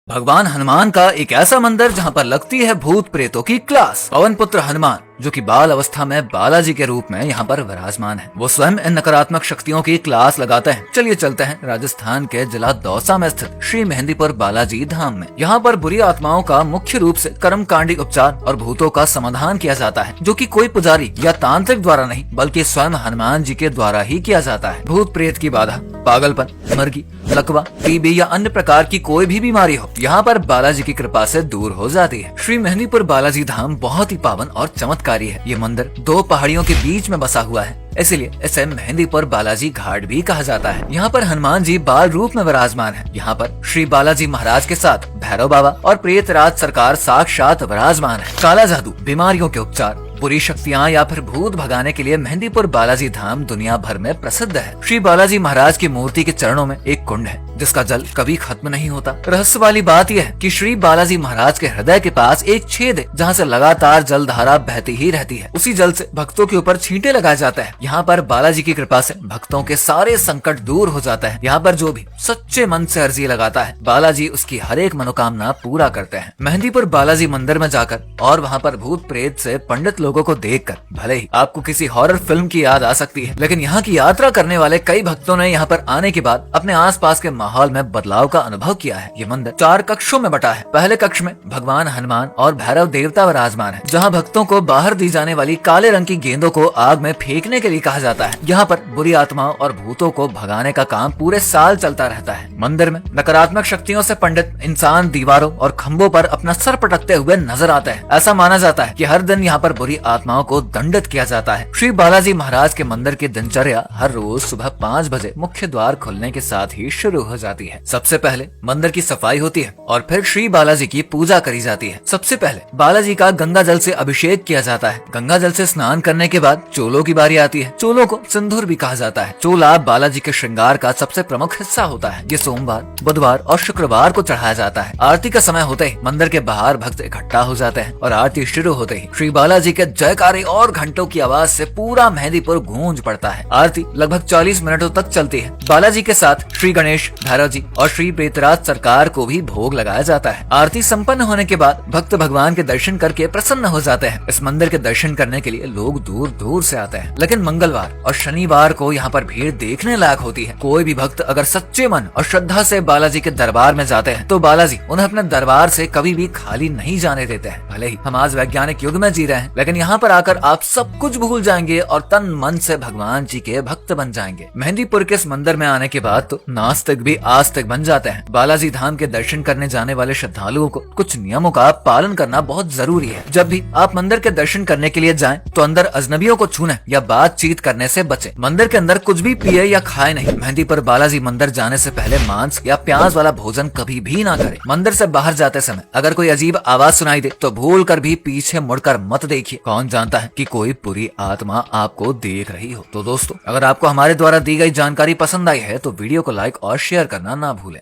भगवान हनुमान का एक ऐसा मंदिर जहाँ पर लगती है भूत प्रेतों की क्लास। पवन पुत्र हनुमान जो कि बाल अवस्था में बालाजी के रूप में यहाँ पर विराजमान है, वो स्वयं इन नकारात्मक शक्तियों की क्लास लगाते हैं। चलिए चलते हैं राजस्थान के जिला दौसा में स्थित श्री मेहंदीपुर बालाजी धाम में। यहाँ पर बुरी आत्माओं का मुख्य रूप से कर्मकांडी उपचार और भूतों का समाधान किया जाता है, जो कि कोई पुजारी या तांत्रिक द्वारा नहीं बल्कि स्वयं हनुमान जी के द्वारा ही किया जाता है। भूत प्रेत की बाधा, पागलपन, मर्गी, लकवा, टीबी या अन्य प्रकार की कोई भी बीमारी हो, यहाँ पर बालाजी की कृपा से दूर हो जाती है। श्री मेहंदीपुर बालाजी धाम बहुत ही पावन और चमत्कारी है। ये मंदिर दो पहाड़ियों के बीच में बसा हुआ है, इसलिए इसे मेहंदीपुर बालाजी घाट भी कहा जाता है। यहाँ पर हनुमान जी बाल रूप में विराजमान है। यहाँ पर श्री बालाजी महाराज के साथ भैरव बाबा और प्रेतराज सरकार साक्षात विराजमान है। काला जादू, बीमारियों के उपचार, बुरी शक्तियाँ या फिर भूत भगाने के लिए मेहंदीपुर बालाजी धाम दुनिया भर में प्रसिद्ध है। श्री बालाजी महाराज की मूर्ति के चरणों में एक कुंड है जिसका जल कभी खत्म नहीं होता। रहस्य वाली बात यह है कि श्री बालाजी महाराज के हृदय के पास एक छेद है जहाँ से लगातार जल धारा बहती ही रहती है। उसी जल से भक्तों के ऊपर छींटे लगाए जाते हैं। यहाँ पर बालाजी की कृपा से भक्तों के सारे संकट दूर हो जाता है। यहाँ पर जो भी सच्चे मन से अर्जी लगाता है, बालाजी उसकी हर एक मनोकामना पूरा करते हैं। मेहंदीपुर बालाजी मंदिर में जाकर और वहाँ पर भूत प्रेत से पंडित लोगों को देखकर भले ही आपको किसी हॉरर फिल्म की याद आ सकती है, लेकिन यहाँ की यात्रा करने वाले कई भक्तों ने यहाँ पर आने के बाद अपने आसपास के माहौल में बदलाव का अनुभव किया है। ये मंदिर 4 कक्षों में बटा है। पहले कक्ष में भगवान हनुमान और भैरव देवता विराजमान है, जहाँ भक्तों को बाहर दी जाने वाली काले रंग की गेंदों को आग में फेंकने के लिए कहा जाता है। यहाँ पर बुरी आत्माओं और भूतों को भगाने का काम पूरे साल चलता रहता है। मंदिर में नकारात्मक शक्तियों से पंडित इंसान दीवारों और खम्भों पर अपना सर पटकते हुए नजर आते हैं। ऐसा माना जाता है कि हर दिन यहाँ पर बुरी आत्माओं को दंडित किया जाता है। श्री बालाजी महाराज के मंदिर की दिनचर्या हर रोज सुबह 5 बजे मुख्य द्वार खुलने के साथ ही शुरू हो जाती है। सबसे पहले मंदिर की सफाई होती है और फिर श्री बालाजी की पूजा करी जाती है। सबसे पहले बालाजी का गंगा जल से अभिषेक किया जाता है। गंगा जल से स्नान करने के बाद चोलों की बारी आती है। चोलों को सिंदूर भी कहा जाता है। चोला बालाजी के श्रृंगार का सबसे प्रमुख हिस्सा होता है। ये सोमवार, बुधवार और शुक्रवार को चढ़ाया जाता है। आरती का समय होते ही मंदिर के बाहर भक्त इकट्ठा हो जाते हैं और आरती शुरू होते ही श्री बालाजी के जयकारे और घंटों की आवाज से पूरा मेहंदीपुर गूंज पड़ता है। आरती लगभग 40 मिनटों तक चलती है। बालाजी के साथ श्री गणेश, भैरव जी और श्री प्रेतराज सरकार को भी भोग लगाया जाता है। आरती संपन्न होने के बाद भक्त भगवान के दर्शन करके प्रसन्न हो जाते हैं। इस मंदिर के दर्शन करने के लिए लोग दूर दूर से आते हैं, लेकिन मंगलवार और शनिवार को यहाँ पर भीड़ देखने लायक होती है। कोई भी भक्त अगर सच्चे मन और श्रद्धा से बालाजी के दरबार में जाते हैं तो बालाजी उन्हें अपने दरबार से कभी भी खाली नहीं जाने देते हैं। भले ही हम आज वैज्ञानिक युग में जी रहे हैं, लेकिन यहाँ पर आकर आप सब कुछ भूल जाएंगे और तन मन से भगवान जी के भक्त बन जाएंगे। मेहंदीपुर के इस मंदिर में आने के बाद तो नास्तिक भी आस्तिक बन जाते हैं। बालाजी धाम के दर्शन करने जाने वाले श्रद्धालुओं को कुछ नियमों का पालन करना बहुत जरूरी है। जब भी आप मंदिर के दर्शन करने के लिए जाएं, तो अंदर अजनबियों को छूने या बातचीत करने से बचें। मंदिर के अंदर कुछ भी पिए या खाए नहीं। मेहंदीपुर बालाजी मंदिर जाने से पहले मांस या प्याज वाला भोजन कभी भी ना करें। मंदिर से बाहर जाते समय अगर कोई अजीब आवाज सुनाई दे तो भूल कर भी पीछे मुड़कर मत देखिए। कौन जानता है कि कोई बुरी आत्मा आपको देख रही हो। तो दोस्तों, अगर आपको हमारे द्वारा दी गई जानकारी पसंद आई है तो वीडियो को लाइक और शेयर करना ना भूलें।